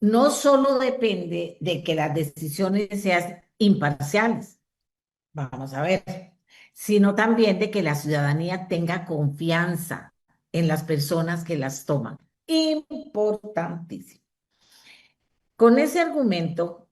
no solo depende de que las decisiones sean imparciales, vamos a ver, sino también de que la ciudadanía tenga confianza en las personas que las toman. Importantísimo. Con ese argumento,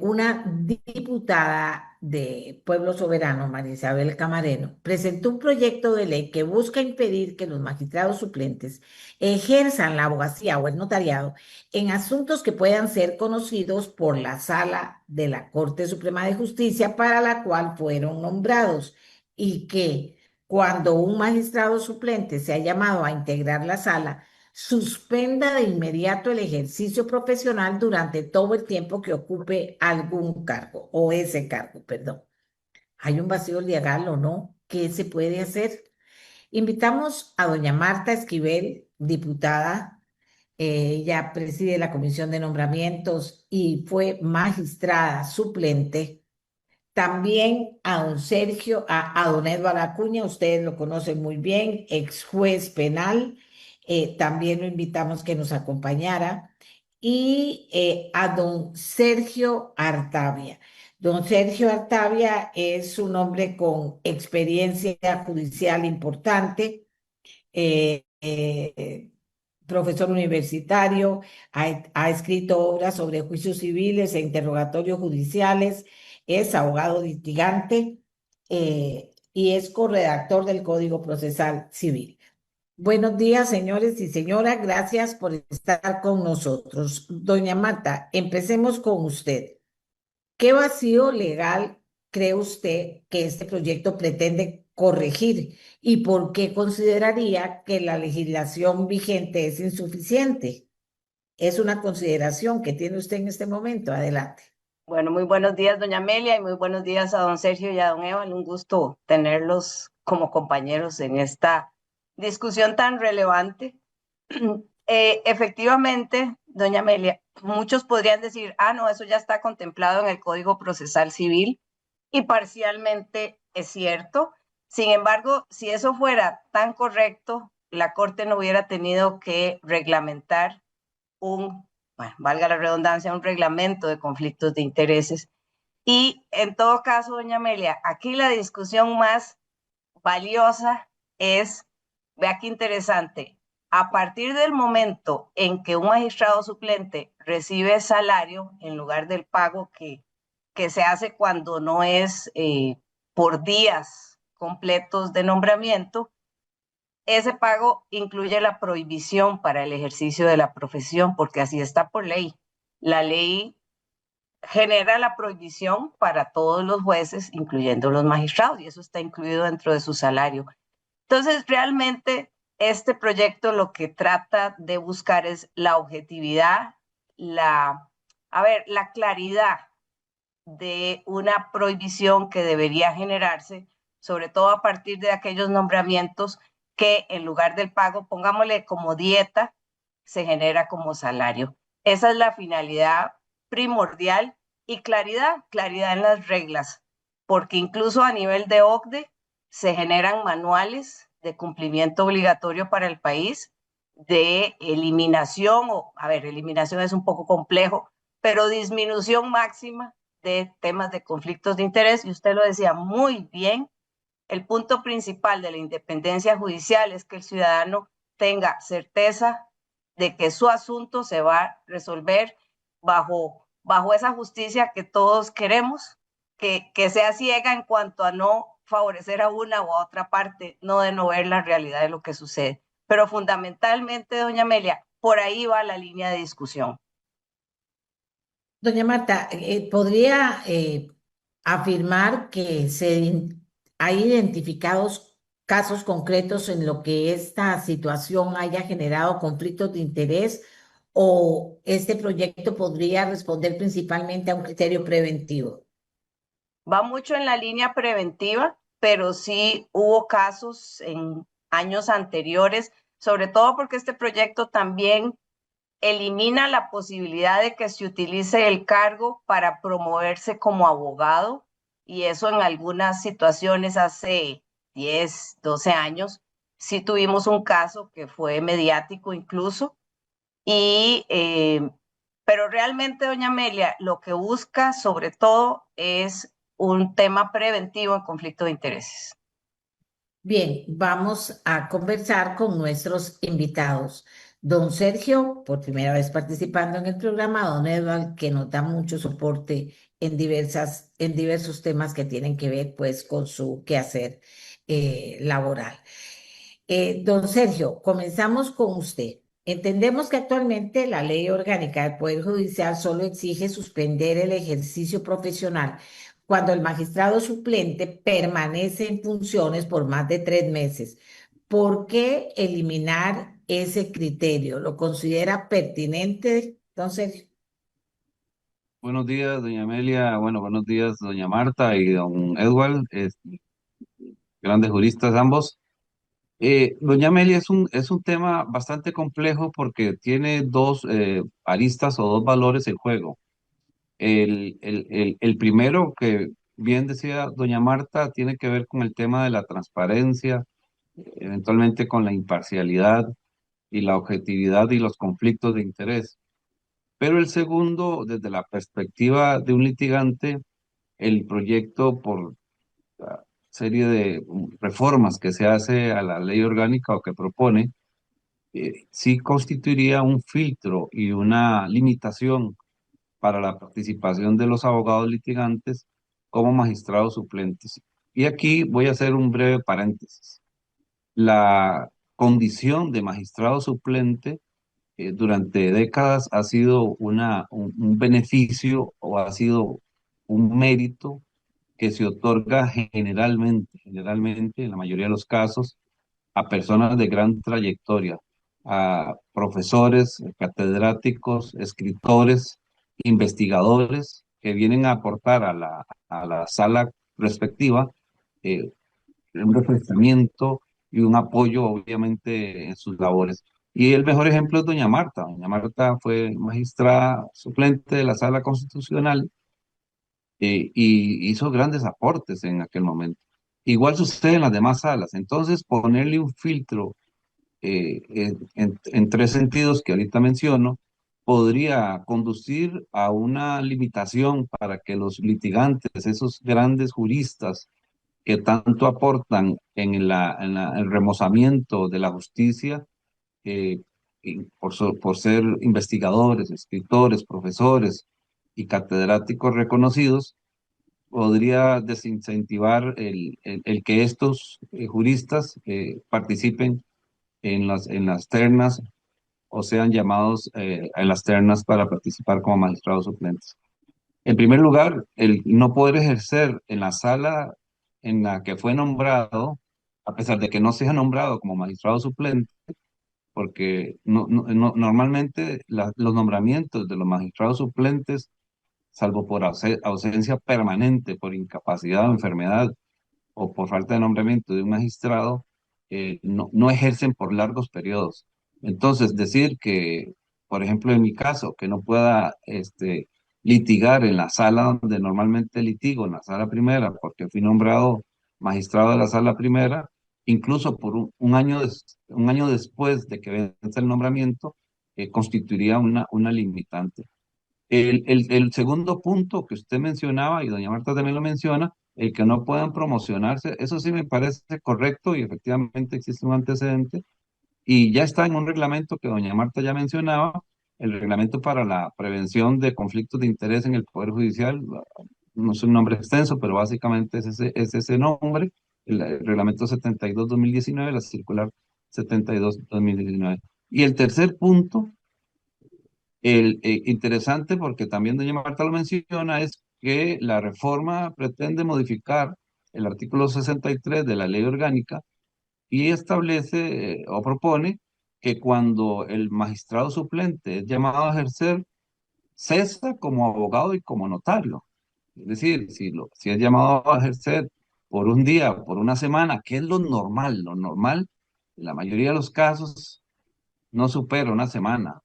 una diputada de Pueblo Soberano, María Isabel Camareno, presentó un proyecto de ley que busca impedir que los magistrados suplentes ejerzan la abogacía o el notariado en asuntos que puedan ser conocidos por la Sala de la Corte Suprema de Justicia para la cual fueron nombrados y que cuando un magistrado suplente sea llamado a integrar la sala, suspenda de inmediato el ejercicio profesional durante todo el tiempo que ocupe algún cargo o ese cargo, perdón. ¿Hay un vacío legal o no? ¿Qué se puede hacer? Invitamos a doña Marta Esquivel, diputada. Ella preside la Comisión de Nombramientos y fue magistrada suplente. También a don Sergio, a don Edward Acuña, ustedes lo conocen muy bien, ex juez penal, también lo invitamos que nos acompañara, y a don Sergio Artavia. Don Sergio Artavia es un hombre con experiencia judicial importante, profesor universitario, ha escrito obras sobre juicios civiles e interrogatorios judiciales, es abogado litigante y es corredactor del Código Procesal Civil. Buenos días, señores y señoras, gracias por estar con nosotros. Doña Marta, empecemos con usted. ¿Qué vacío legal cree usted que este proyecto pretende corregir y por qué consideraría que la legislación vigente es insuficiente? Es una consideración que tiene usted en este momento. Adelante. Bueno, muy buenos días, doña Amelia, y muy buenos días a don Sergio y a don Evan. Un gusto tenerlos como compañeros en esta discusión tan relevante. Efectivamente, doña Amelia, muchos podrían decir, no, eso ya está contemplado en el Código Procesal Civil, y parcialmente es cierto. Sin embargo, si eso fuera tan correcto, la Corte no hubiera tenido que reglamentar bueno, valga la redundancia, un reglamento de conflictos de intereses. Y en todo caso, doña Amelia, aquí la discusión más valiosa es, vea qué interesante, a partir del momento en que un magistrado suplente recibe salario en lugar del pago que se hace cuando no es por días completos de nombramiento, ese pago incluye la prohibición para el ejercicio de la profesión, porque así está por ley. La ley genera la prohibición para todos los jueces, incluyendo los magistrados, y eso está incluido dentro de su salario. Entonces, realmente, este proyecto lo que trata de buscar es la objetividad, la claridad de una prohibición que debería generarse, sobre todo a partir de aquellos nombramientos que en lugar del pago, pongámosle como dieta, se genera como salario. Esa es la finalidad primordial y claridad en las reglas, porque incluso a nivel de OCDE se generan manuales de cumplimiento obligatorio para el país de eliminación, eliminación es un poco complejo, pero disminución máxima de temas de conflictos de interés, y usted lo decía muy bien, el punto principal de la independencia judicial es que el ciudadano tenga certeza de que su asunto se va a resolver bajo esa justicia que todos queremos, que sea ciega en cuanto a no favorecer a una o a otra parte, no de no ver la realidad de lo que sucede. Pero fundamentalmente, doña Amelia, por ahí va la línea de discusión. Doña Marta, ¿podría afirmar que hay identificados casos concretos en lo que esta situación haya generado conflictos de interés o este proyecto podría responder principalmente a un criterio preventivo? Va mucho en la línea preventiva, pero sí hubo casos en años anteriores, sobre todo porque este proyecto también elimina la posibilidad de que se utilice el cargo para promoverse como abogado, y eso en algunas situaciones hace 10, 12 años sí tuvimos un caso que fue mediático incluso, y Pero realmente, doña Amelia, lo que busca sobre todo es un tema preventivo en conflicto de intereses. Bien, vamos a conversar con nuestros invitados. Don Sergio, por primera vez participando en el programa, don Edward, que nos da mucho soporte en diversos temas que tienen que ver pues con su quehacer laboral. Don Sergio, comenzamos con usted. Entendemos que actualmente la ley orgánica del Poder Judicial solo exige suspender el ejercicio profesional cuando el magistrado suplente permanece en funciones por más de 3 meses. ¿Por qué eliminar ese criterio? ¿Lo considera pertinente, don Sergio? Buenos días, doña Amelia. Bueno, buenos días, doña Marta y don Edward, grandes juristas ambos. Doña Amelia es un tema bastante complejo porque tiene dos aristas o dos valores en juego. El primero, que bien decía doña Marta, tiene que ver con el tema de la transparencia, eventualmente con la imparcialidad y la objetividad y los conflictos de interés. Pero el segundo, desde la perspectiva de un litigante, el proyecto por la serie de reformas que se hace a la ley orgánica o que propone, sí constituiría un filtro y una limitación para la participación de los abogados litigantes como magistrados suplentes. Y aquí voy a hacer un breve paréntesis. La condición de magistrado suplente durante décadas ha sido un beneficio o ha sido un mérito que se otorga generalmente, en la mayoría de los casos, a personas de gran trayectoria, a profesores, catedráticos, escritores, investigadores que vienen a aportar a la sala respectiva eh, un refrescamiento y un apoyo, obviamente, en sus labores. Y el mejor ejemplo es doña Marta. Doña Marta fue magistrada suplente de la Sala Constitucional y hizo grandes aportes en aquel momento. Igual sucede en las demás salas. Entonces, ponerle un filtro en tres sentidos que ahorita menciono podría conducir a una limitación para que los litigantes, esos grandes juristas que tanto aportan en el remozamiento de la justicia, y por ser investigadores, escritores, profesores y catedráticos reconocidos, podría desincentivar el que estos juristas participen en las ternas o sean llamados a las ternas para participar como magistrados suplentes. En primer lugar, el no poder ejercer en la sala en la que fue nombrado, a pesar de que no sea nombrado como magistrado suplente, porque normalmente los nombramientos de los magistrados suplentes, salvo por ausencia permanente, por incapacidad o enfermedad, o por falta de nombramiento de un magistrado, no ejercen por largos periodos. Entonces, decir que, por ejemplo, en mi caso, que no pueda litigar en la sala donde normalmente litigo, en la sala primera, porque fui nombrado magistrado de la sala primera, incluso por un año después de que vence el nombramiento, constituiría una limitante. El segundo punto que usted mencionaba, y doña Marta también lo menciona, el que no puedan promocionarse, eso sí me parece correcto y efectivamente existe un antecedente y ya está en un reglamento que doña Marta ya mencionaba, el reglamento para la prevención de conflictos de interés en el Poder Judicial. No es un nombre extenso, pero básicamente es ese nombre, el reglamento 72/2019, la circular 72/2019. Y el tercer punto, interesante porque también doña Marta lo menciona, es que la reforma pretende modificar el artículo 63 de la ley orgánica y establece o propone que cuando el magistrado suplente es llamado a ejercer, cesa como abogado y como notario. Es decir, si es llamado a ejercer por un día, por una semana, que es lo normal, en la mayoría de los casos no supera una semana,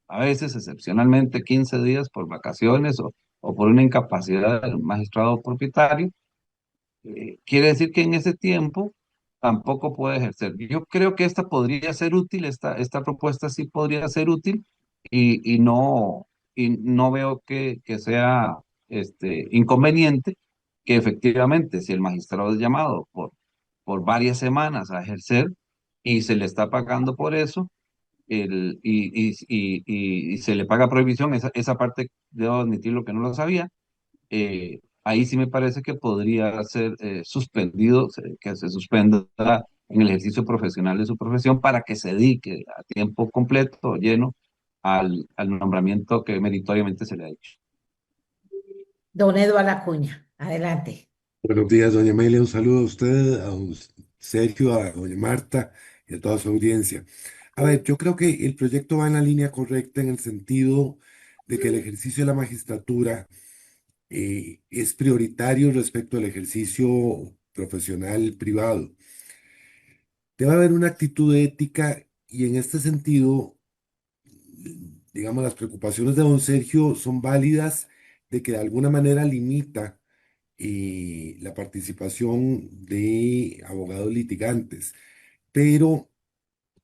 a veces excepcionalmente 15 días por vacaciones o por una incapacidad del magistrado propietario, quiere decir que en ese tiempo tampoco puede ejercer. Yo creo que esta podría ser útil, esta propuesta sí podría ser útil y no, y no veo que sea inconveniente que efectivamente, si el magistrado es llamado por varias semanas a ejercer y se le está pagando por eso, y se le paga prohibición, esa parte debo admitirlo que no lo sabía, ahí sí me parece que podría ser suspendido, que se suspenda en el ejercicio profesional de su profesión para que se dedique a tiempo completo, lleno, al nombramiento que meritoriamente se le ha hecho. Don Eduardo Acuña, adelante. Buenos días, doña Amelia. Un saludo a usted, a don Sergio, a doña Marta y a toda su audiencia. A ver, yo creo que el proyecto va en la línea correcta en el sentido de que el ejercicio de la magistratura es prioritario respecto al ejercicio profesional privado. Debe haber una actitud ética y en este sentido, digamos, las preocupaciones de don Sergio son válidas de que de alguna manera limita la participación de abogados litigantes. Pero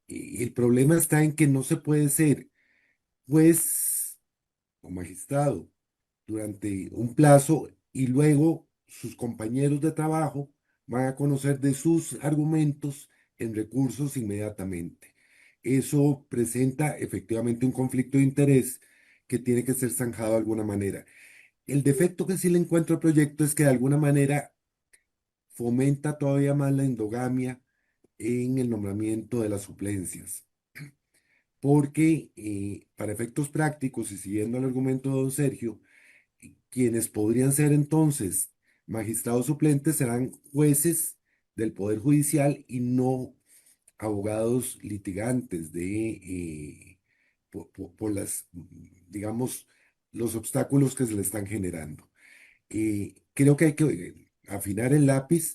el problema está en que no se puede ser juez o magistrado durante un plazo y luego sus compañeros de trabajo van a conocer de sus argumentos en recursos inmediatamente. Eso presenta efectivamente un conflicto de interés que tiene que ser zanjado de alguna manera. El defecto que sí le encuentro al proyecto es que de alguna manera fomenta todavía más la endogamia en el nombramiento de las suplencias, porque para efectos prácticos y siguiendo el argumento de don Sergio, quienes podrían ser entonces magistrados suplentes serán jueces del Poder Judicial y no abogados litigantes por las, digamos, los obstáculos que se le están generando. Creo que hay que afinar el lápiz,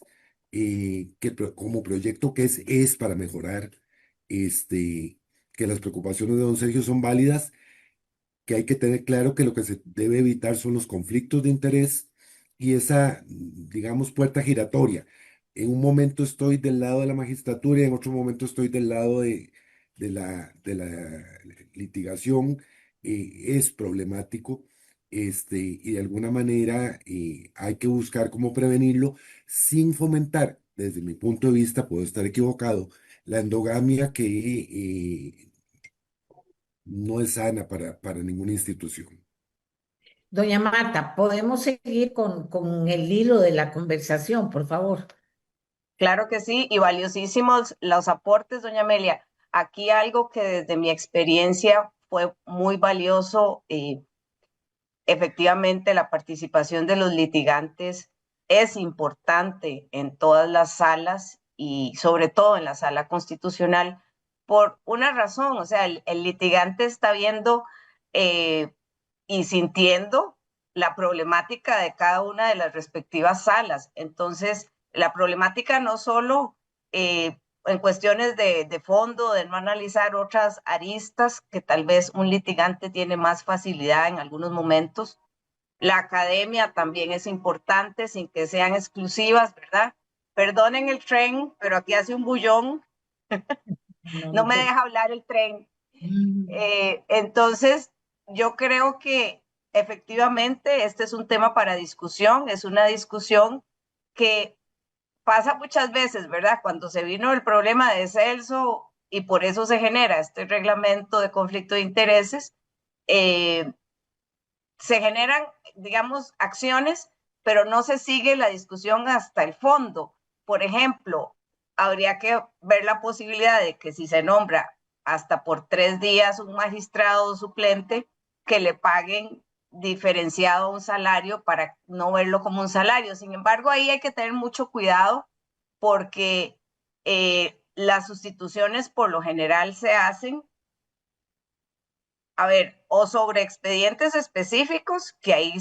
como proyecto que es para mejorar, que las preocupaciones de don Sergio son válidas, que hay que tener claro que lo que se debe evitar son los conflictos de interés y esa, digamos, puerta giratoria. En un momento estoy del lado de la magistratura y en otro momento estoy del lado de la litigación. Es problemático, y de alguna manera hay que buscar cómo prevenirlo sin fomentar, desde mi punto de vista, puedo estar equivocado, la endogamia que no es sana para ninguna institución. Doña Marta, ¿podemos seguir con el hilo de la conversación, por favor? Claro que sí, y valiosísimos los aportes, doña Amelia. Aquí algo que desde mi experiencia fue muy valioso, efectivamente la participación de los litigantes es importante en todas las salas y sobre todo en la sala constitucional por una razón, o sea, el litigante está viendo eh, y sintiendo la problemática de cada una de las respectivas salas. Entonces, la problemática no solo en cuestiones de fondo, de no analizar otras aristas que tal vez un litigante tiene más facilidad en algunos momentos. La academia también es importante, sin que sean exclusivas, ¿verdad? Perdonen el tren, pero aquí hace un bullón, No, no no me te... deja hablar el tren. Mm. Entonces, yo creo que efectivamente este es un tema para discusión, es una discusión que pasa muchas veces, ¿verdad? Cuando se vino el problema de Celso y por eso se genera este reglamento de conflicto de intereses, eh, se generan, digamos, acciones, pero no se sigue la discusión hasta el fondo. Por ejemplo, habría que ver la posibilidad de que si se nombra hasta por 3 días un magistrado suplente, que le paguen diferenciado un salario para no verlo como un salario. Sin embargo, ahí hay que tener mucho cuidado porque las sustituciones por lo general se hacen, a ver, o sobre expedientes específicos, que ahí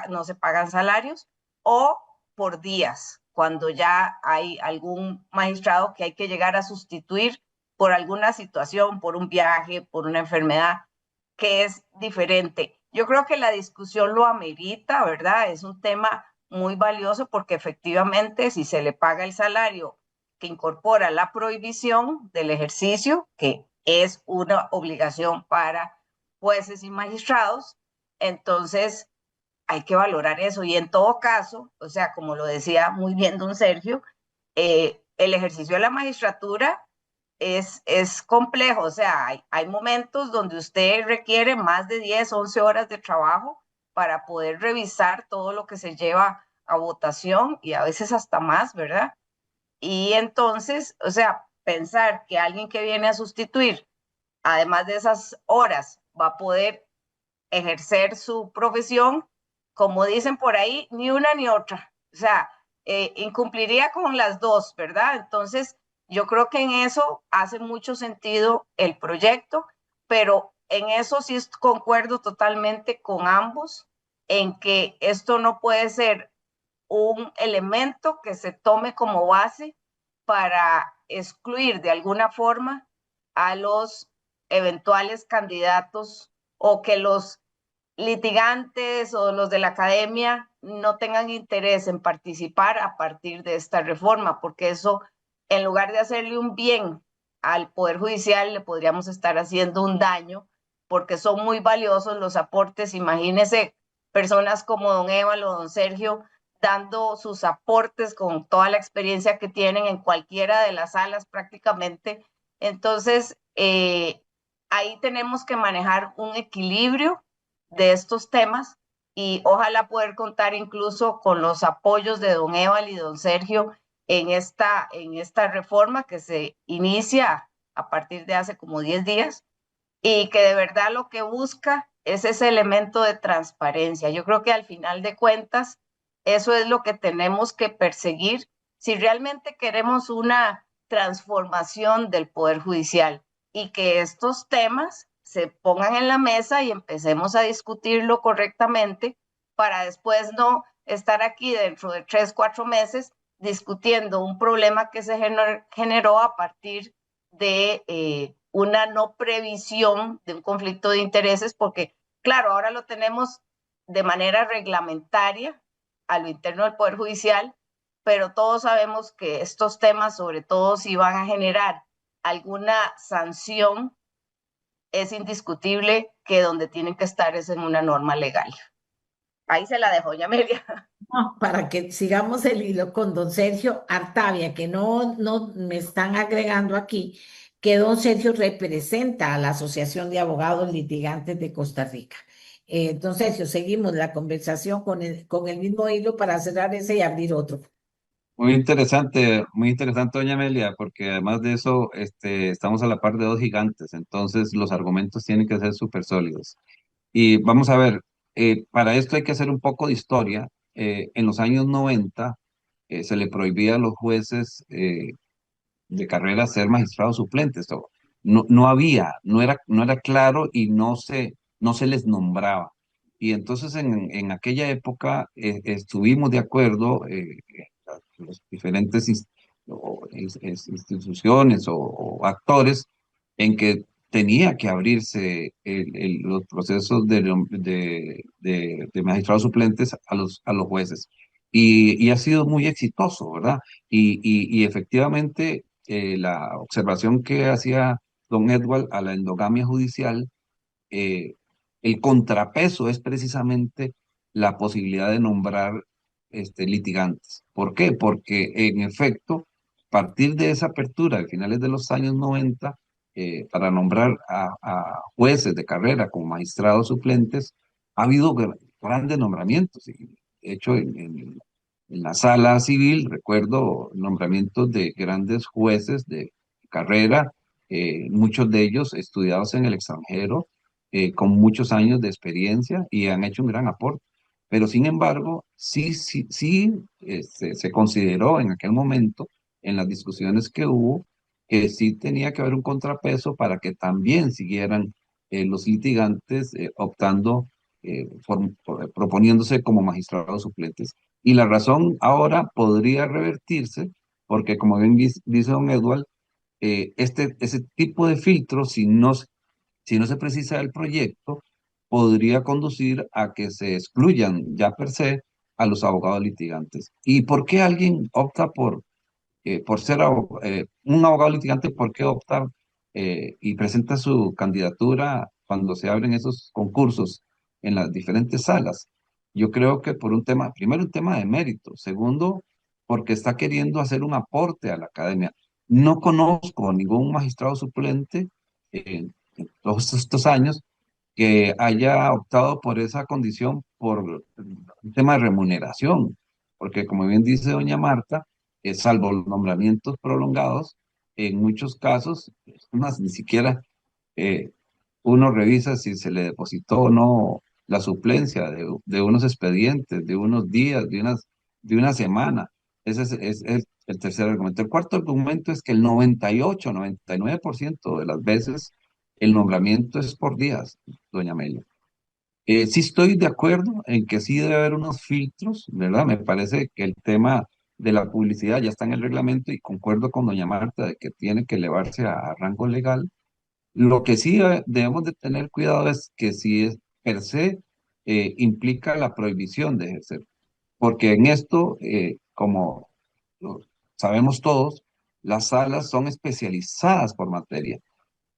no se pagan salarios, o por días, cuando ya hay algún magistrado que hay que llegar a sustituir por alguna situación, por un viaje, por una enfermedad, que es diferente. Yo creo que la discusión lo amerita, ¿verdad? Es un tema muy valioso porque efectivamente si se le paga el salario que incorpora la prohibición del ejercicio, que es una obligación para jueces y magistrados, Entonces, hay que valorar eso. Y en todo caso, o sea, como lo decía muy bien don Sergio, el ejercicio de la magistratura es complejo. O sea, hay momentos donde usted requiere más de 10, 11 horas de trabajo para poder revisar todo lo que se lleva a votación y a veces hasta más, ¿verdad? Y entonces, o sea, pensar que alguien que viene a sustituir, además de esas horas, va a poder ejercer su profesión, como dicen por ahí, ni una ni otra. O sea, incumpliría con las dos, ¿verdad? Entonces, yo creo que en eso hace mucho sentido el proyecto, pero en eso sí concuerdo totalmente con ambos, en que esto no puede ser un elemento que se tome como base para excluir de alguna forma a los eventuales candidatos o que los litigantes o los de la academia no tengan interés en participar a partir de esta reforma, porque eso, en lugar de hacerle un bien al Poder Judicial, le podríamos estar haciendo un daño, porque son muy valiosos los aportes. Imagínese personas como don Évalo o don Sergio dando sus aportes con toda la experiencia que tienen en cualquiera de las salas prácticamente. Entonces, ahí tenemos que manejar un equilibrio de estos temas y ojalá poder contar incluso con los apoyos de don Eval y don Sergio en esta reforma que se inicia a partir de hace como 10 días y que de verdad lo que busca es ese elemento de transparencia. Yo creo que al final de cuentas eso es lo que tenemos que perseguir si realmente queremos una transformación del Poder Judicial y que estos temas se pongan en la mesa y empecemos a discutirlo correctamente para después no estar aquí dentro de 3, 4 meses discutiendo un problema que se generó a partir de una no previsión de un conflicto de intereses, porque claro, ahora lo tenemos de manera reglamentaria a lo interno del Poder Judicial, pero todos sabemos que estos temas, sobre todo si van a generar alguna sanción, es indiscutible que donde tienen que estar es en una norma legal. Ahí se la dejo, ya Amelia. No, para que sigamos el hilo con don Sergio Artavia, que no me están agregando aquí, que don Sergio representa a la Asociación de Abogados Litigantes de Costa Rica. Don Sergio, seguimos la conversación con el mismo hilo para cerrar ese y abrir otro. Muy interesante, doña Amelia, porque además de eso, estamos a la par de dos gigantes, entonces los argumentos tienen que ser súper sólidos. Y vamos a ver, para esto hay que hacer un poco de historia. En los años 90 se le prohibía a los jueces de carrera ser magistrados suplentes. No había, no era claro y no se les nombraba. Y entonces en aquella época estuvimos de acuerdo, los diferentes instituciones o actores, en que tenía que abrirse los procesos de magistrados suplentes a los jueces. Y ha sido muy exitoso, ¿verdad? Y efectivamente, la observación que hacía don Edward a la endogamia judicial, eh, el contrapeso es precisamente la posibilidad de nombrar litigantes. ¿Por qué? Porque en efecto, a partir de esa apertura de finales de los años 90, para nombrar a jueces de carrera como magistrados suplentes, ha habido grandes nombramientos. Y, de hecho, en la sala civil recuerdo nombramientos de grandes jueces de carrera, muchos de ellos estudiados en el extranjero, con muchos años de experiencia y han hecho un gran aporte. Pero sin embargo, sí, se consideró en aquel momento, en las discusiones que hubo, que sí tenía que haber un contrapeso para que también siguieran los litigantes optando, proponiéndose como magistrados suplentes. Y la razón ahora podría revertirse, porque como bien dice don Edward, ese tipo de filtro, si no se precisa del proyecto, podría conducir a que se excluyan ya per se a los abogados litigantes. ¿Y por qué alguien opta por ser un abogado litigante? ¿Por qué opta y presenta su candidatura cuando se abren esos concursos en las diferentes salas. Yo creo que por un tema, primero un tema de mérito, segundo, porque está queriendo hacer un aporte a la academia. No conozco ningún magistrado suplente en todos estos años que haya optado por esa condición por un tema de remuneración, porque como bien dice doña Marta, salvo los nombramientos prolongados, en muchos casos, es más, ni siquiera eh, uno revisa si se le depositó o no la suplencia de unos expedientes, de unos días, de una semana. Ese es el tercer argumento. El cuarto argumento es que el 98, 99% de las veces el nombramiento es por días, doña Amelia. Sí estoy de acuerdo en que sí debe haber unos filtros, ¿verdad? Me parece que el tema de la publicidad ya está en el reglamento y concuerdo con doña Marta de que tiene que elevarse a rango legal. Lo que sí debemos de tener cuidado es que si es per se implica la prohibición de ejercer, porque en esto, como lo sabemos todos, las salas son especializadas por materia.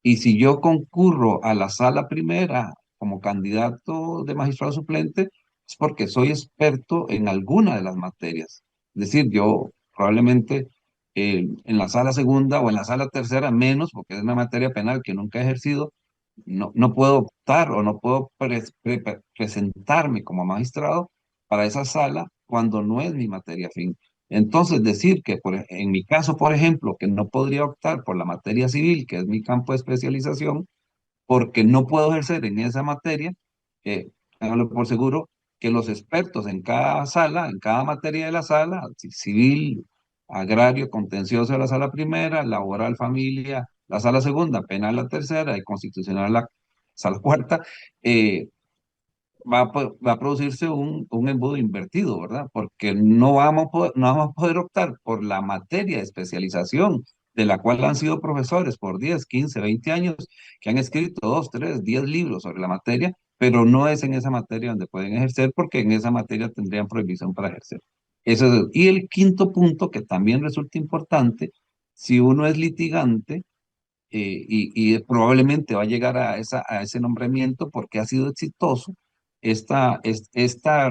Y si yo concurro a la sala primera como candidato de magistrado suplente, es porque soy experto en alguna de las materias. Es decir, yo probablemente en la sala segunda o en la sala tercera menos, porque es una materia penal que nunca he ejercido, no puedo optar o no puedo presentarme como magistrado para esa sala cuando no es mi materia fin. Entonces, decir que en mi caso, por ejemplo, que no podría optar por la materia civil, que es mi campo de especialización, porque no puedo ejercer en esa materia, hágalo por seguro que los expertos en cada sala, en cada materia de la sala, civil, agrario, contencioso de la sala primera, laboral, familia, la sala segunda, penal la tercera y constitucional la sala cuarta, eh, va a producirse un embudo invertido, ¿verdad? Porque no vamos a poder optar por la materia de especialización de la cual han sido profesores por 10, 15, 20 años, que han escrito 2, 3, 10 libros sobre la materia, pero no es en esa materia donde pueden ejercer porque en esa materia tendrían prohibición para ejercer. Y el quinto punto, que también resulta importante, si uno es litigante, y probablemente va a llegar a ese nombramiento porque ha sido exitoso. Esta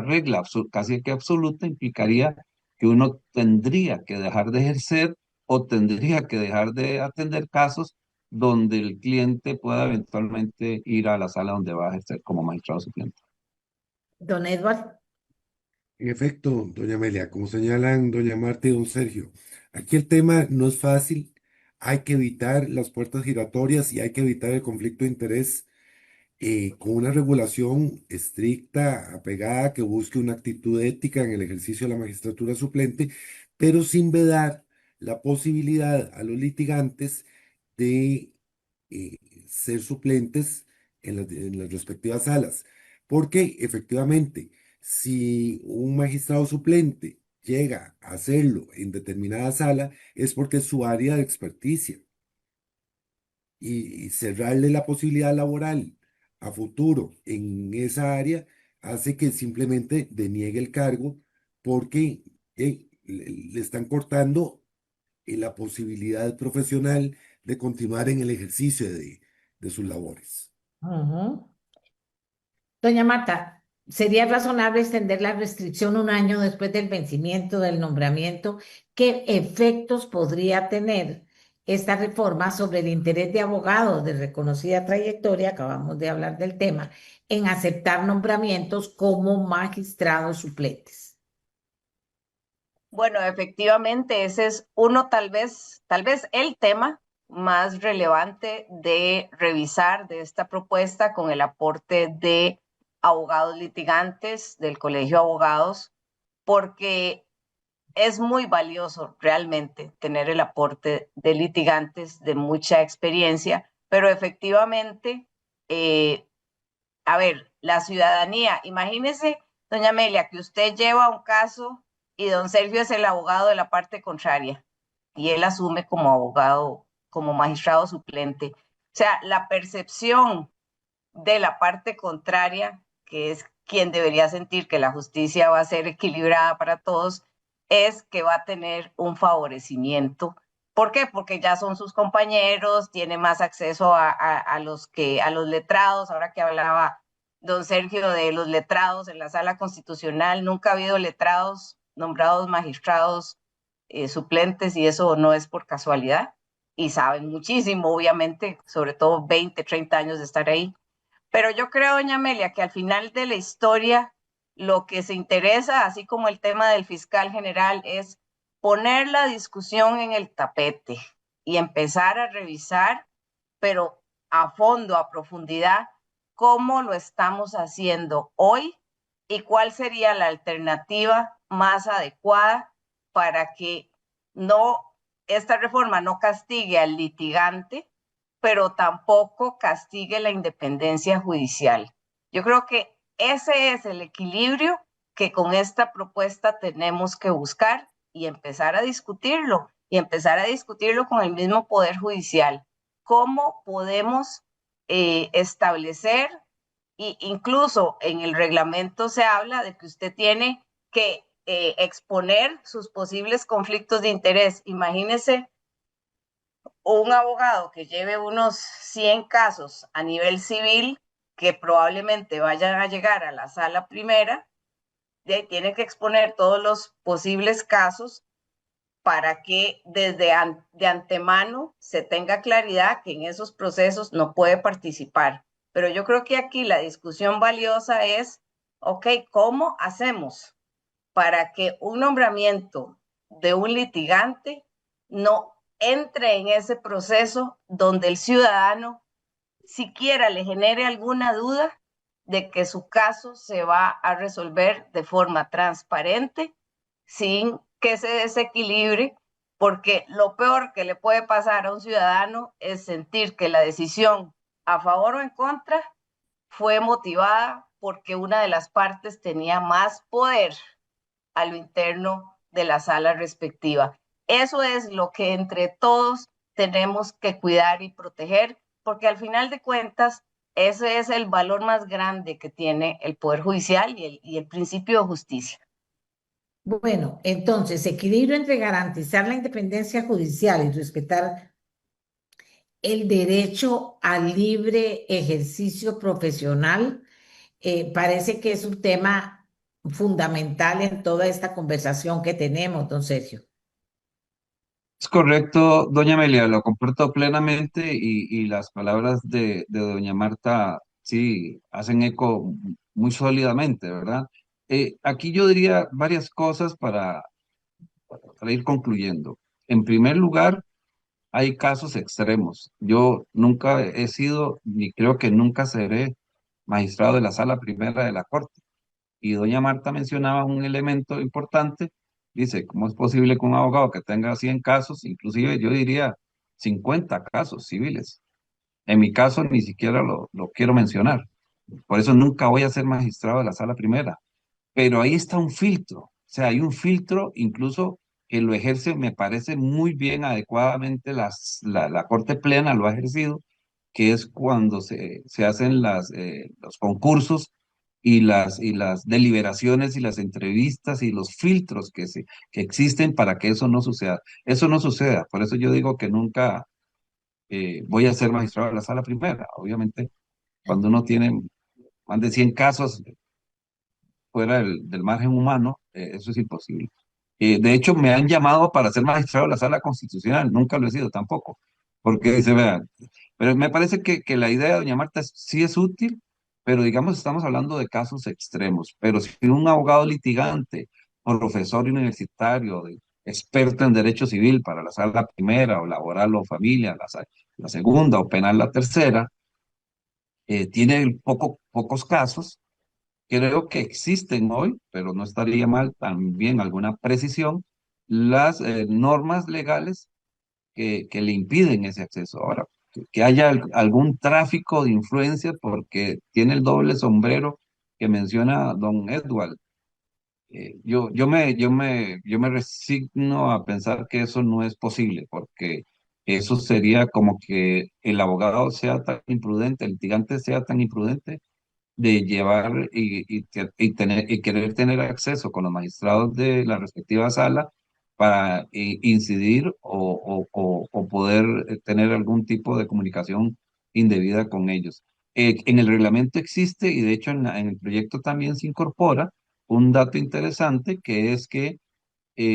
regla casi que absoluta implicaría que uno tendría que dejar de ejercer o tendría que dejar de atender casos donde el cliente pueda eventualmente ir a la sala donde va a ejercer como magistrado suplente. Don Edward. En efecto, doña Amelia, como señalan doña Marta y don Sergio, aquí el tema no es fácil, hay que evitar las puertas giratorias y hay que evitar el conflicto de interés con una regulación estricta, apegada, que busque una actitud ética en el ejercicio de la magistratura suplente, pero sin vedar la posibilidad a los litigantes de eh, ser suplentes en las respectivas salas. Porque efectivamente, si un magistrado suplente llega a hacerlo en determinada sala, es porque es su área de experticia y cerrarle la posibilidad laboral a futuro en esa área hace que simplemente deniegue el cargo porque le están cortando la posibilidad profesional de continuar en el ejercicio de sus labores. Ujú. Doña Marta, ¿sería razonable extender la restricción un año después del vencimiento del nombramiento? ¿Qué efectos podría tener esta reforma sobre el interés de abogados de reconocida trayectoria, acabamos de hablar del tema, en aceptar nombramientos como magistrados suplentes? Bueno, efectivamente, ese es uno tal vez el tema más relevante de revisar de esta propuesta con el aporte de abogados litigantes del Colegio de Abogados, porque es muy valioso realmente tener el aporte de litigantes de mucha experiencia, pero efectivamente, eh, a ver, la ciudadanía, imagínese, doña Amelia, que usted lleva un caso y don Sergio es el abogado de la parte contraria y él asume como abogado, como magistrado suplente. O sea, la percepción de la parte contraria, que es quien debería sentir que la justicia va a ser equilibrada para todos, es que va a tener un favorecimiento. ¿Por qué? Porque ya son sus compañeros, tiene más acceso a los letrados, ahora que hablaba don Sergio, de los letrados en la sala constitucional. Nunca ha habido letrados nombrados magistrados suplentes y eso no es por casualidad. Y saben muchísimo, obviamente, sobre todo 20, 30 años de estar ahí. Pero yo creo, doña Amelia, que al final de la historia lo que se interesa, así como el tema del fiscal general, es poner la discusión en el tapete y empezar a revisar, pero a fondo, a profundidad, cómo lo estamos haciendo hoy y cuál sería la alternativa más adecuada para que no esta reforma no castigue al litigante, pero tampoco castigue la independencia judicial. Yo creo que ese es el equilibrio que con esta propuesta tenemos que buscar y empezar a discutirlo, y empezar a discutirlo con el mismo Poder Judicial. ¿Cómo podemos establecer, e incluso en el reglamento se habla de que usted tiene que exponer sus posibles conflictos de interés? Imagínese un abogado que lleve unos 100 casos a nivel civil que probablemente vayan a llegar a la sala primera, tiene que exponer todos los posibles casos para que desde de antemano se tenga claridad que en esos procesos no puede participar. Pero yo creo que aquí la discusión valiosa es, ok, ¿cómo hacemos para que un nombramiento de un litigante no entre en ese proceso donde el ciudadano siquiera le genere alguna duda de que su caso se va a resolver de forma transparente sin que se desequilibre? Porque lo peor que le puede pasar a un ciudadano es sentir que la decisión a favor o en contra fue motivada porque una de las partes tenía más poder a lo interno de la sala respectiva. Eso es lo que entre todos tenemos que cuidar y proteger, porque al final de cuentas, ese es el valor más grande que tiene el Poder Judicial y el principio de justicia. Bueno, entonces, equilibrio entre garantizar la independencia judicial y respetar el derecho al libre ejercicio profesional, parece que es un tema fundamental en toda esta conversación que tenemos, don Sergio. Es correcto, doña Amelia, lo comparto plenamente y las palabras de doña Marta sí hacen eco muy sólidamente, ¿verdad? Aquí yo diría varias cosas para ir concluyendo. En primer lugar, hay casos extremos. Yo nunca he sido, ni creo que nunca seré magistrado de la Sala Primera de la Corte. Y doña Marta mencionaba un elemento importante. Dice, ¿cómo es posible que un abogado que tenga 100 casos, inclusive yo diría 50 casos civiles? En mi caso ni siquiera lo quiero mencionar. Por eso nunca voy a ser magistrado de la Sala Primera. Pero ahí está un filtro. O sea, hay un filtro incluso que lo ejerce, me parece muy bien, adecuadamente, la Corte Plena lo ha ejercido, que es cuando se hacen los concursos y las deliberaciones y las entrevistas y los filtros que existen para que eso no suceda. Eso no suceda. Por eso yo digo que nunca voy a ser magistrado de la Sala Primera. Obviamente, cuando uno tiene más de 100 casos fuera del margen humano, eso es imposible. De hecho, me han llamado para ser magistrado de la Sala Constitucional, nunca lo he sido tampoco, porque dice, vean, pero me parece que la idea de doña Marta sí es útil, pero digamos, estamos hablando de casos extremos, pero si un abogado litigante, profesor universitario, experto en derecho civil para la Sala Primera o laboral o familia, la segunda o penal la tercera, tiene pocos casos. Creo que existen hoy, pero no estaría mal también alguna precisión, las normas legales que le impiden ese acceso. Ahora, que haya algún tráfico de influencia porque tiene el doble sombrero que menciona don Edward. Yo me resigno a pensar que eso no es posible, porque eso sería como que el abogado sea tan imprudente, el litigante sea tan imprudente de llevar y querer tener acceso con los magistrados de la respectiva sala para incidir o poder tener algún tipo de comunicación indebida con ellos. En el reglamento existe, y de hecho en el proyecto también se incorpora un dato interesante, que es que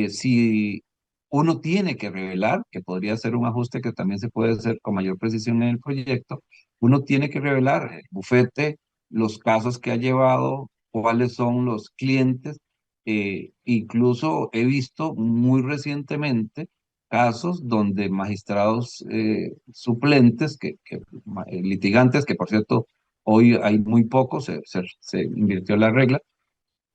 si uno tiene que revelar, que podría ser un ajuste que también se puede hacer con mayor precisión en el proyecto, uno tiene que revelar el bufete, los casos que ha llevado, cuáles son los clientes. Incluso he visto muy recientemente casos donde magistrados suplentes, litigantes, que por cierto hoy hay muy pocos, se invirtió la regla,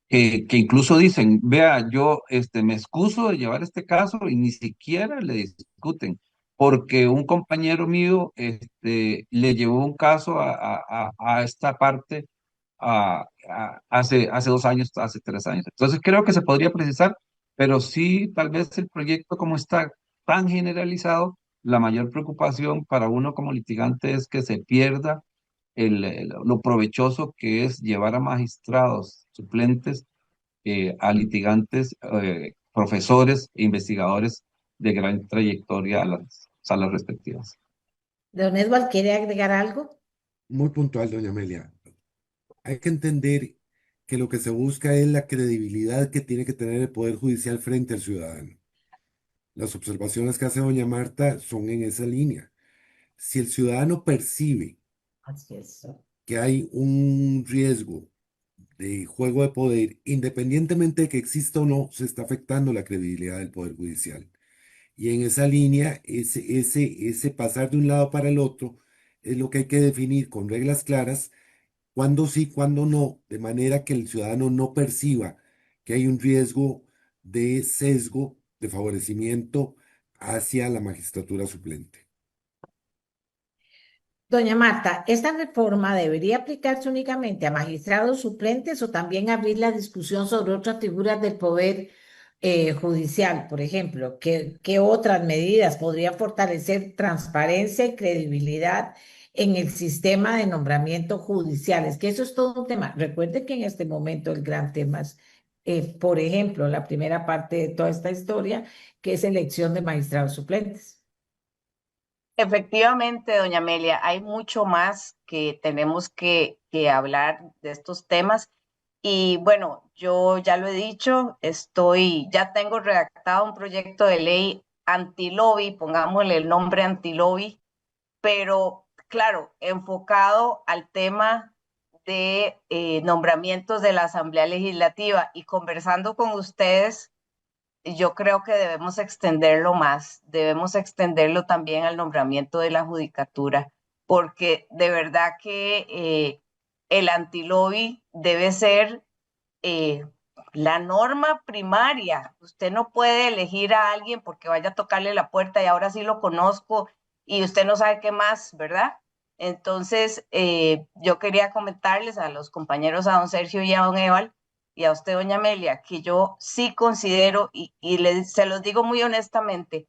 que incluso dicen, vea, yo me excuso de llevar este caso y ni siquiera le discuten, porque un compañero mío le llevó un caso a esta parte hace 2 años, hace 3 años. Entonces creo que se podría precisar, pero sí, tal vez el proyecto como está tan generalizado, la mayor preocupación para uno como litigante es que se pierda lo provechoso que es llevar a magistrados suplentes, a litigantes, profesores e investigadores de gran trayectoria a las salas respectivas. Don Edward, ¿quiere agregar algo? Muy puntual, doña Amelia. Hay que entender que lo que se busca es la credibilidad que tiene que tener el Poder Judicial frente al ciudadano. Las observaciones que hace doña Marta son en esa línea. Si el ciudadano percibe Así es. que hay un riesgo de juego de poder, independientemente de que exista o no, se está afectando la credibilidad del Poder Judicial. Y en esa línea, ese pasar de un lado para el otro es lo que hay que definir con reglas claras, cuándo sí, cuándo no, de manera que el ciudadano no perciba que hay un riesgo de sesgo, de favorecimiento hacia la magistratura suplente. Doña Marta, ¿esta reforma debería aplicarse únicamente a magistrados suplentes o también abrir la discusión sobre otras figuras del poder judicial? Por ejemplo, ¿qué otras medidas podrían fortalecer transparencia y credibilidad en el sistema de nombramiento judicial? Es que eso es todo un tema. Recuerde que en este momento el gran tema es, por ejemplo, la primera parte de toda esta historia, que es elección de magistrados suplentes. Efectivamente, doña Amelia, hay mucho más que tenemos que hablar de estos temas. Y bueno, yo ya lo he dicho, ya tengo redactado un proyecto de ley anti-lobby, pongámosle el nombre anti-lobby, pero claro, enfocado al tema de nombramientos de la Asamblea Legislativa, y conversando con ustedes, yo creo que debemos extenderlo más, debemos extenderlo también al nombramiento de la judicatura, porque de verdad que el antilobby debe ser eh, la norma primaria. Usted no puede elegir a alguien porque vaya a tocarle la puerta y ahora sí lo conozco y usted no sabe qué más, ¿verdad? Entonces, yo quería comentarles a los compañeros, a don Sergio y a don Eval, y a usted, doña Amelia, que yo sí considero, se los digo muy honestamente,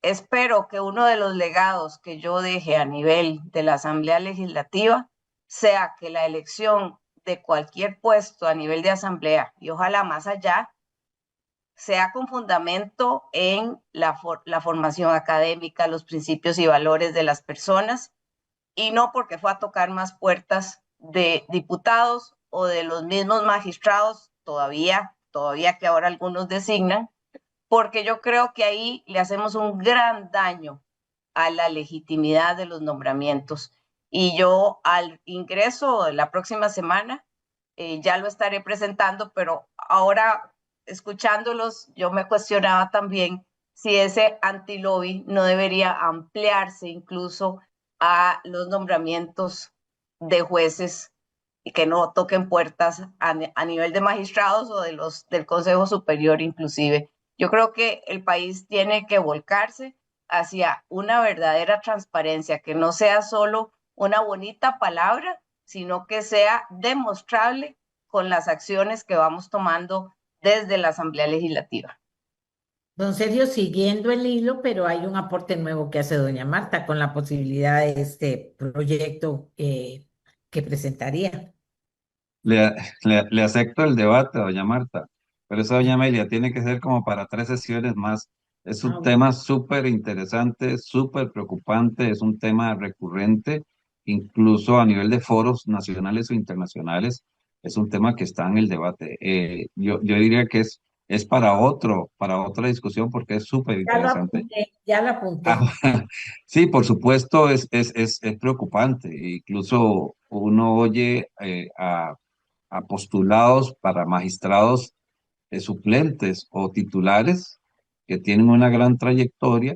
espero que uno de los legados que yo deje a nivel de la Asamblea Legislativa sea que la elección de cualquier puesto a nivel de asamblea, y ojalá más allá, sea con fundamento en la formación académica, los principios y valores de las personas, y no porque fue a tocar más puertas de diputados o de los mismos magistrados, todavía que ahora algunos designan, porque yo creo que ahí le hacemos un gran daño a la legitimidad de los nombramientos. Y yo al ingreso de la próxima semana ya lo estaré presentando, pero ahora escuchándolos, yo me cuestionaba también si ese anti-lobby no debería ampliarse incluso a los nombramientos de jueces y que no toquen puertas a nivel de magistrados o del Consejo Superior inclusive. Yo creo que el país tiene que volcarse hacia una verdadera transparencia, que no sea solo una bonita palabra, sino que sea demostrable con las acciones que vamos tomando desde la Asamblea Legislativa. Don Sergio, siguiendo el hilo, pero hay un aporte nuevo que hace doña Marta con la posibilidad de este proyecto que presentaría. Le, le acepto el debate, doña Marta, pero eso, doña Amelia, tiene que ser como para 3 sesiones más. Es un Ah, tema súper interesante, súper preocupante, es un tema recurrente incluso a nivel de foros nacionales o internacionales, es un tema que está en el debate. Yo diría que es para otra discusión porque es súper interesante. Ya lo Ah, apunté. sí, por supuesto, es preocupante. Incluso uno oye a postulados para magistrados suplentes o titulares que tienen una gran trayectoria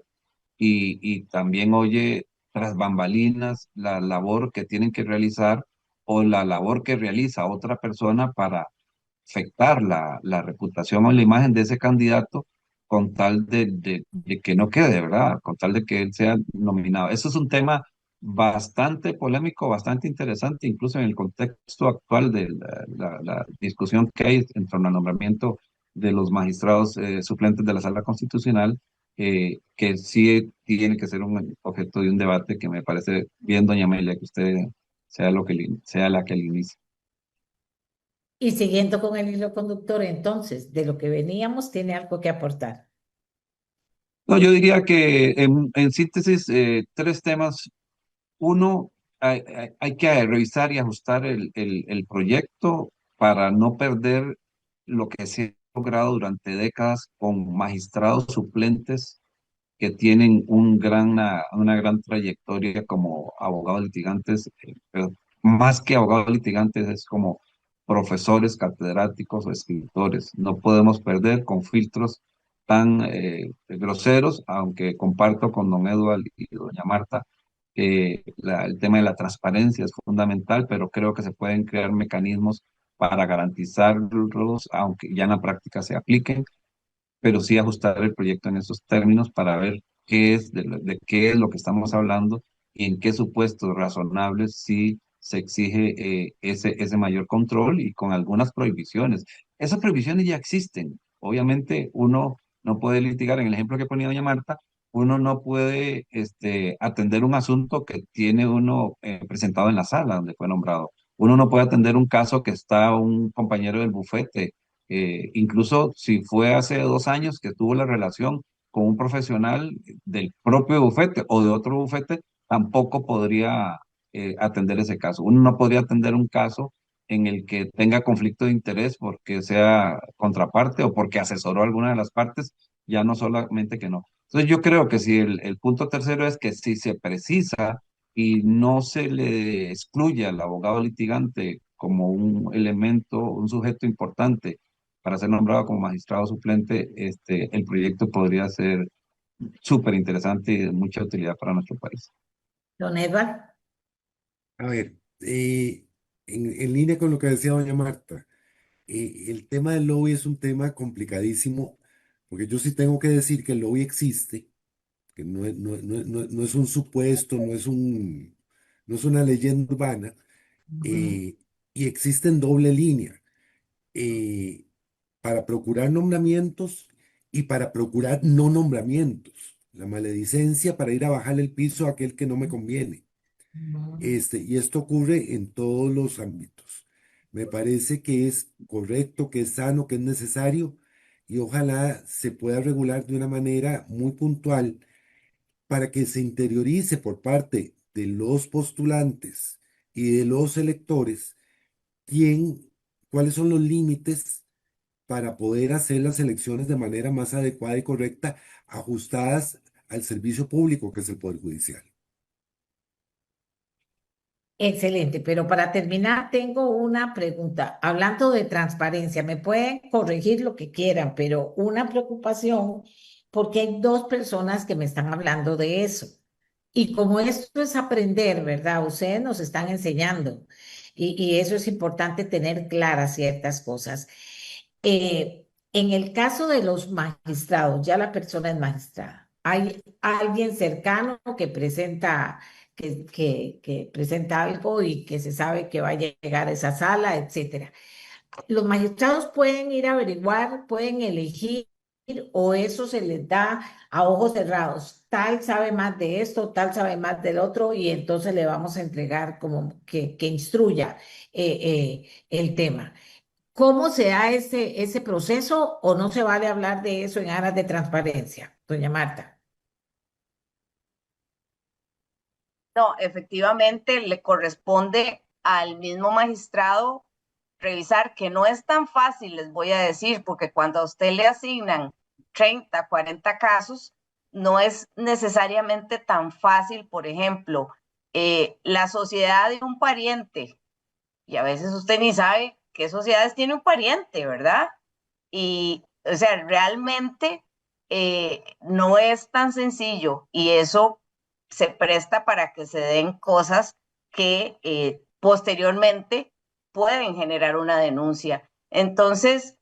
y también oye tras bambalinas la labor que tienen que realizar o la labor que realiza otra persona para afectar la reputación o la imagen de ese candidato con tal de que no quede, ¿verdad? Con tal de que él sea nominado. Eso es un tema bastante polémico, bastante interesante, incluso en el contexto actual de la discusión que hay en torno al nombramiento de los magistrados suplentes de la Sala Constitucional, que sí tiene que ser un objeto de un debate que me parece bien, doña Amelia, que usted sea la que le inicie. Y siguiendo con el hilo conductor, entonces, de lo que veníamos, tiene algo que aportar. No, yo diría que en síntesis, tres temas. Uno, hay que revisar y ajustar el proyecto para no perder lo que se ha logrado durante décadas con magistrados suplentes que tienen una gran trayectoria como abogados litigantes, pero más que abogados litigantes es como profesores, catedráticos o escritores. No podemos perder con filtros tan groseros, aunque comparto con don Eduardo y doña Marta que el tema de la transparencia es fundamental, pero creo que se pueden crear mecanismos para garantizarlos, aunque ya en la práctica se apliquen, pero sí ajustar el proyecto en esos términos para ver qué es de qué es lo que estamos hablando y en qué supuestos razonables sí se exige ese mayor control y con algunas prohibiciones. Esas prohibiciones ya existen. Obviamente uno no puede litigar, en el ejemplo que ponía doña Marta, uno no puede atender un asunto que tiene uno presentado en la sala donde fue nombrado. Uno no puede atender un caso que está un compañero del bufete incluso si fue hace 2 años que tuvo la relación con un profesional del propio bufete o de otro bufete, tampoco podría atender ese caso. Uno no podría atender un caso en el que tenga conflicto de interés porque sea contraparte o porque asesoró a alguna de las partes, ya no solamente que no. Entonces yo creo que si el punto tercero es que si se precisa y no se le excluye al abogado litigante como un elemento, un sujeto importante para ser nombrado como magistrado suplente, el proyecto podría ser súper interesante y de mucha utilidad para nuestro país. Don Edward, A ver, en línea con lo que decía doña Marta, el tema del lobby es un tema complicadísimo, porque yo sí tengo que decir que el lobby existe, que no es un supuesto, no es una leyenda urbana, ujú, eh, y existe en doble línea, eh, para procurar nombramientos y para procurar no nombramientos. La maledicencia para ir a bajarle el piso a aquel que no me conviene. Y esto ocurre en todos los ámbitos. Me parece que es correcto, que es sano, que es necesario y ojalá se pueda regular de una manera muy puntual para que se interiorice por parte de los postulantes y de los electores quién, cuáles son los límites para poder hacer las elecciones de manera más adecuada y correcta, ajustadas al servicio público que es el Poder Judicial. excelente, pero para terminar tengo una pregunta. Hablando de transparencia, me pueden corregir lo que quieran, pero una preocupación porque hay dos personas que me están hablando de eso. Y como esto es aprender, ¿verdad? Ustedes nos están enseñando y eso es importante tener claras ciertas cosas. En el caso de los magistrados, ya la persona es magistrada. Hay alguien cercano que presenta que presenta algo y que se sabe que va a llegar a esa sala, etcétera. Los magistrados pueden ir a averiguar, pueden elegir o eso se les da a ojos cerrados. Tal sabe más de esto, tal sabe más del otro y entonces le vamos a entregar como que instruya el tema. ¿Cómo se da ese proceso o no se vale hablar de eso en aras de transparencia, doña Marta? No, efectivamente le corresponde al mismo magistrado revisar, que no es tan fácil, les voy a decir, porque cuando a usted le asignan 30, 40 casos, no es necesariamente tan fácil, por ejemplo, la sociedad de un pariente, y a veces usted ni sabe qué sociedades tiene un pariente, ¿verdad? Y, o sea, realmente no es tan sencillo y eso se presta para que se den cosas que posteriormente pueden generar una denuncia. Entonces,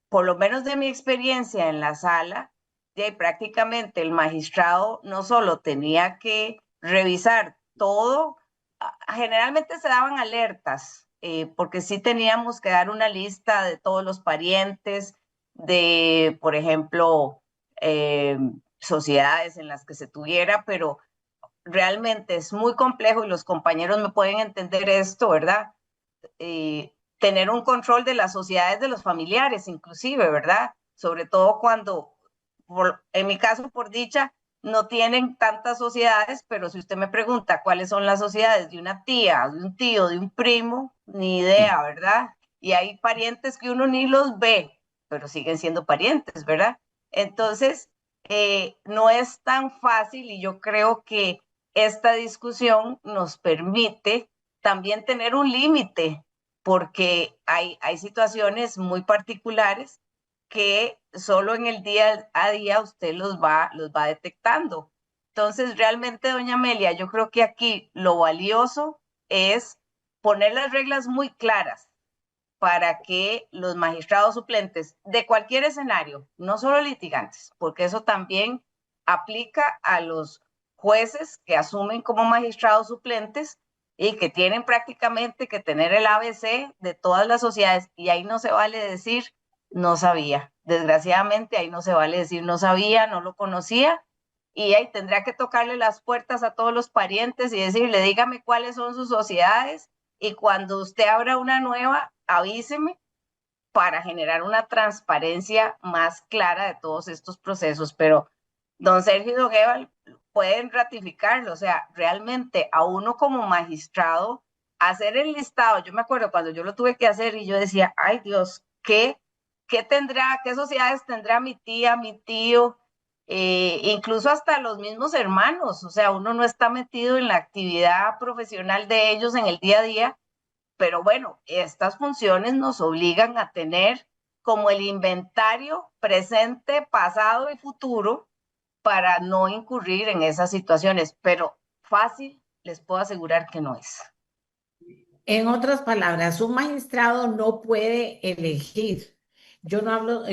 por lo menos de mi experiencia en la sala, ya prácticamente el magistrado no solo tenía que revisar todo, generalmente se daban alertas, porque sí teníamos que dar una lista de todos los parientes, de, por ejemplo, sociedades en las que se tuviera, pero realmente es muy complejo y los compañeros me pueden entender esto, ¿verdad? Tener un control de las sociedades de los familiares, inclusive, ¿verdad? Sobre todo cuando, en mi caso, por dicha, no tienen tantas sociedades, pero si usted me pregunta cuáles son las sociedades de una tía, de un tío, de un primo, ni idea, ¿verdad? Y hay parientes que uno ni los ve, pero siguen siendo parientes, ¿verdad? Entonces, no es tan fácil y yo creo que esta discusión nos permite también tener un límite, porque hay situaciones muy particulares que solo en el día a día usted los va detectando. Entonces, realmente, doña Amelia, yo creo que aquí lo valioso es poner las reglas muy claras para que los magistrados suplentes de cualquier escenario, no solo litigantes, porque eso también aplica a los jueces que asumen como magistrados suplentes y que tienen prácticamente que tener el ABC de todas las sociedades, y ahí no se vale decir no sabía. Desgraciadamente ahí no se vale decir no sabía, no lo conocía, y ahí tendrá que tocarle las puertas a todos los parientes y decirle, dígame cuáles son sus sociedades, y cuando usted abra una nueva, avíseme para generar una transparencia más clara de todos estos procesos. Pero don Sergio y don Eval pueden ratificarlo, o sea, realmente a uno como magistrado, hacer el listado, yo me acuerdo cuando yo lo tuve que hacer y yo decía, ay Dios, ¿qué tendrá, qué sociedades tendrá mi tía, mi tío? Incluso hasta los mismos hermanos, o sea, uno no está metido en la actividad profesional de ellos en el día a día, pero bueno, estas funciones nos obligan a tener como el inventario presente, pasado y futuro para no incurrir en esas situaciones, pero fácil les puedo asegurar que no es. En otras palabras, un magistrado no puede elegir. Yo no hablo,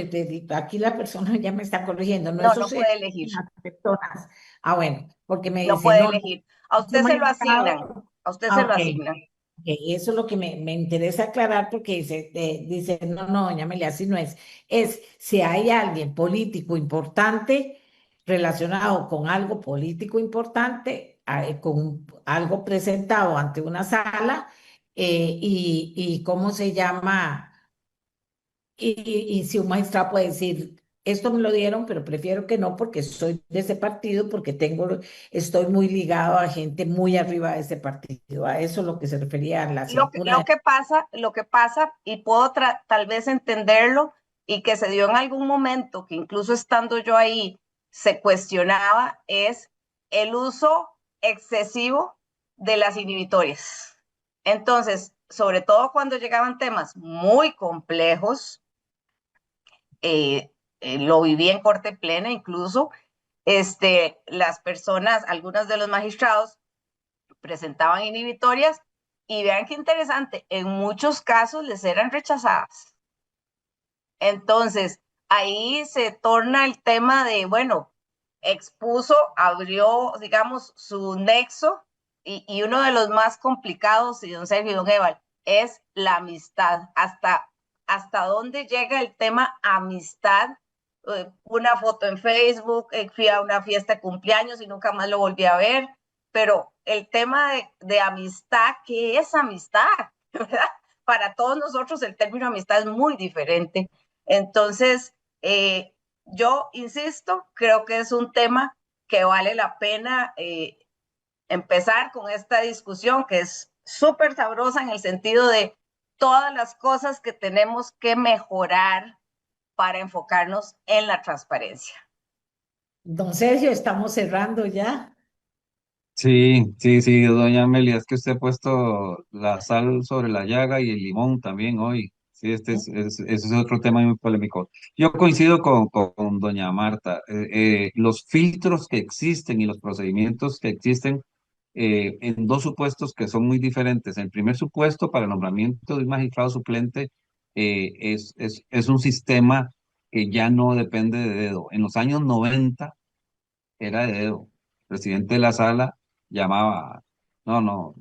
aquí la persona ya me está corrigiendo, no No, eso no se puede elegir, las personas. Ah, bueno, porque me no dice, puede no, no, elegir. A este usted se lo asignan, magistrado, a usted se ah, lo ok, asignan. ok, eso es lo que me interesa aclarar porque dice, no, no, doña Amelia, así no es. Es si hay alguien político importante relacionado con algo político importante, con algo presentado ante una sala, y cómo se llama, y si un magistrado puede decir, esto me lo dieron, pero prefiero que no porque soy de ese partido, porque estoy muy ligado a gente muy arriba de ese partido. A eso es lo que se refería a la una de. Lo que pasa, y puedo tal vez entenderlo, y que se dio en algún momento, que incluso estando yo ahí, se cuestionaba, es el uso excesivo de las inhibitorias. Entonces, sobre todo cuando llegaban temas muy complejos, lo viví en corte plena incluso, las personas, algunos de los magistrados, presentaban inhibitorias y vean qué interesante, en muchos casos les eran rechazadas. Entonces, ahí se torna el tema de, bueno, expuso, abrió, digamos, su nexo, y uno de los más complicados, y don Sergio y don Eval, es la amistad. Hasta dónde llega el tema amistad. Una foto en Facebook, fui a una fiesta de cumpleaños y nunca más lo volví a ver, pero el tema de amistad, ¿qué es amistad? ¿Verdad? Para todos nosotros el término amistad es muy diferente. Entonces, yo insisto, creo que es un tema que vale la pena empezar con esta discusión que es súper sabrosa en el sentido de todas las cosas que tenemos que mejorar para enfocarnos en la transparencia. Don Sergio, estamos cerrando ya. Sí, sí, sí, doña Amelia, es que usted ha puesto la sal sobre la llaga y el limón también hoy. Sí, ese es otro tema muy polémico. Yo coincido con doña Marta. Los filtros que existen y los procedimientos que existen en dos supuestos que son muy diferentes. El primer supuesto para el nombramiento de un magistrado suplente es un sistema que ya no depende de dedo. En los años 90 era de dedo. El presidente de la sala llamaba, no, no,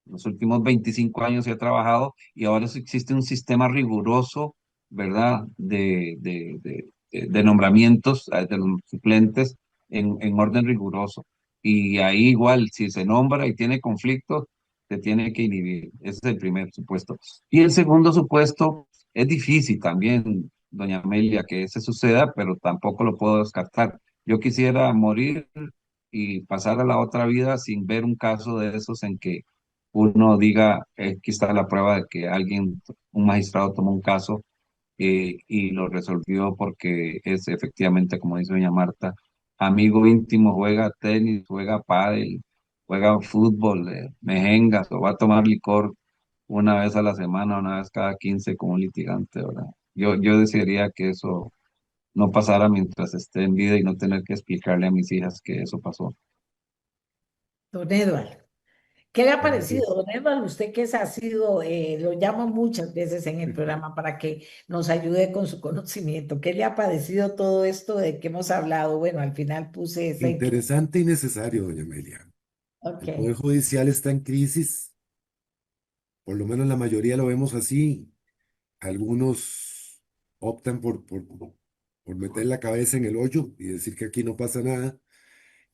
los últimos 25 años se ha trabajado y ahora sí existe un sistema riguroso, ¿verdad?, de nombramientos de los suplentes en orden riguroso. Y ahí igual, si se nombra y tiene conflictos, se tiene que inhibir. Ese es el primer supuesto. Y el segundo supuesto es difícil también, doña Amelia, que ese suceda, pero tampoco lo puedo descartar. Yo quisiera morir y pasar a la otra vida sin ver un caso de esos en que uno diga, aquí está la prueba de que alguien, un magistrado tomó un caso y lo resolvió porque es efectivamente, como dice doña Marta, amigo íntimo, juega tenis, juega pádel, juega fútbol, mejengas, o va a tomar licor una vez a la semana, una vez cada 15 como un litigante, ¿verdad? Yo desearía que eso no pasara mientras esté en vida y no tener que explicarle a mis hijas que eso pasó. Don Edward, ¿qué le ha parecido, Gracias. don Edward? Usted que ha sido, lo llamo muchas veces en el programa para que nos ayude con su conocimiento. ¿Qué le ha parecido todo esto de que hemos hablado? Bueno, al final puse esa inquietud. Interesante y necesario, doña Amelia. Ok, El Poder Judicial está en crisis, por lo menos la mayoría lo vemos así. Algunos optan por meter la cabeza en el hoyo y decir que aquí no pasa nada.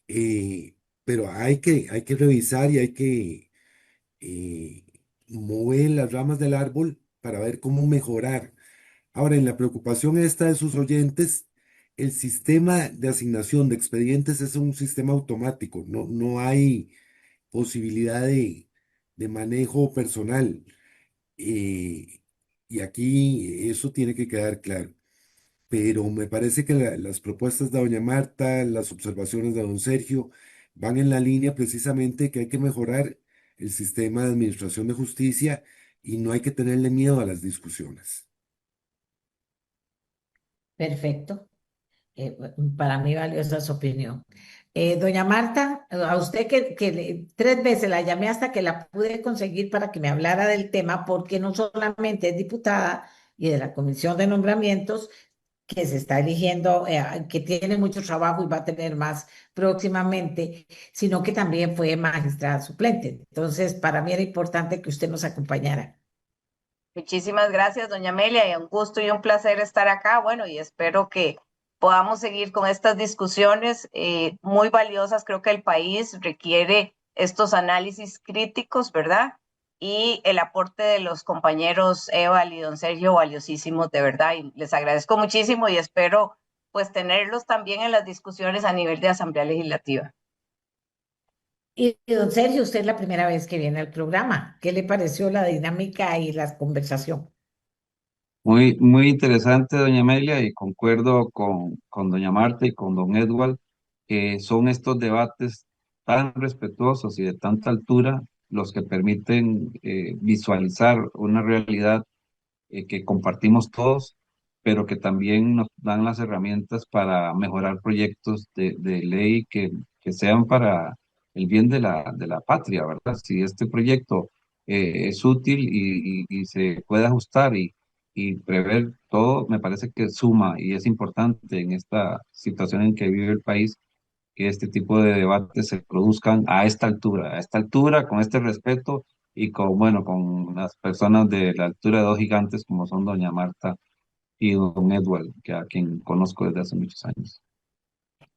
Pero hay que revisar y hay que eh, mover las ramas del árbol para ver cómo mejorar. Ahora, en la preocupación esta de sus oyentes, el sistema de asignación de expedientes es un sistema automático, no hay posibilidad de manejo personal. eh, y aquí eso tiene que quedar claro. Pero me parece que las propuestas de doña Marta, las observaciones de don Sergio, van en la línea precisamente que hay que mejorar el sistema de administración de justicia y no hay que tenerle miedo a las discusiones. perfecto. Para mí valiosa su opinión. Doña Marta, a usted tres veces la llamé hasta que la pude conseguir para que me hablara del tema, porque no solamente es diputada y de la Comisión de Nombramientos, que se está eligiendo, que tiene mucho trabajo y va a tener más próximamente, sino que también fue magistrada suplente. Entonces, para mí era importante que usted nos acompañara. Muchísimas gracias, doña Amelia, y un gusto y un placer estar acá. Bueno, y espero que podamos seguir con estas discusiones muy valiosas. Creo que el país requiere estos análisis críticos, ¿verdad? Y el aporte de los compañeros Eva y don Sergio, valiosísimos, de verdad. Y les agradezco muchísimo y espero pues tenerlos también en las discusiones a nivel de Asamblea Legislativa. Y don Sergio, usted es la primera vez que viene al programa. ¿Qué le pareció la dinámica y la conversación? Muy, muy interesante, doña Amelia, y concuerdo con doña Marta y con don Edward, que son estos debates tan respetuosos y de tanta altura los que permiten visualizar una realidad que compartimos todos, pero que también nos dan las herramientas para mejorar proyectos de ley que sean para el bien de la patria, ¿verdad? Si este proyecto es útil y se puede ajustar y prever todo, me parece que suma y es importante en esta situación en que vive el país que este tipo de debates se produzcan a esta altura, con este respeto y con, bueno, con las personas de la altura de dos gigantes como son doña Marta y don Edward, que a quien conozco desde hace muchos años.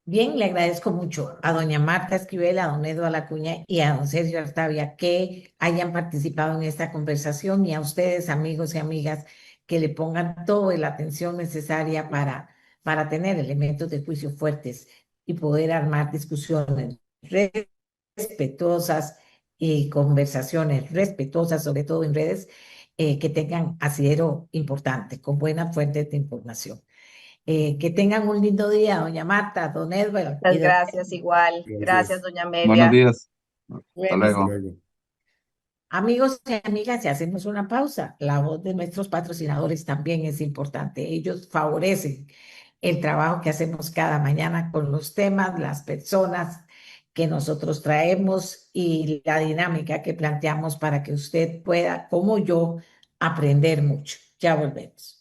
Bien, le agradezco mucho a doña Marta Esquivel, a don Eduardo Acuña y a don Sergio Artavia que hayan participado en esta conversación y a ustedes, amigos y amigas, que le pongan toda la atención necesaria para tener elementos de juicio fuertes y poder armar discusiones respetuosas y conversaciones respetuosas, sobre todo en redes, que tengan asidero importante, con buenas fuentes de información. Que tengan un lindo día, doña Marta, don Edward y Muchas don gracias, igual. Gracias, Gracias. doña Buenos Amelia. días. Hasta Bueno, Hasta luego. luego. amigos y amigas, si hacemos una pausa, la voz de nuestros patrocinadores también es importante. Ellos favorecen el trabajo que hacemos cada mañana con los temas, las personas que nosotros traemos y la dinámica que planteamos para que usted pueda, como yo, aprender mucho. Ya volvemos.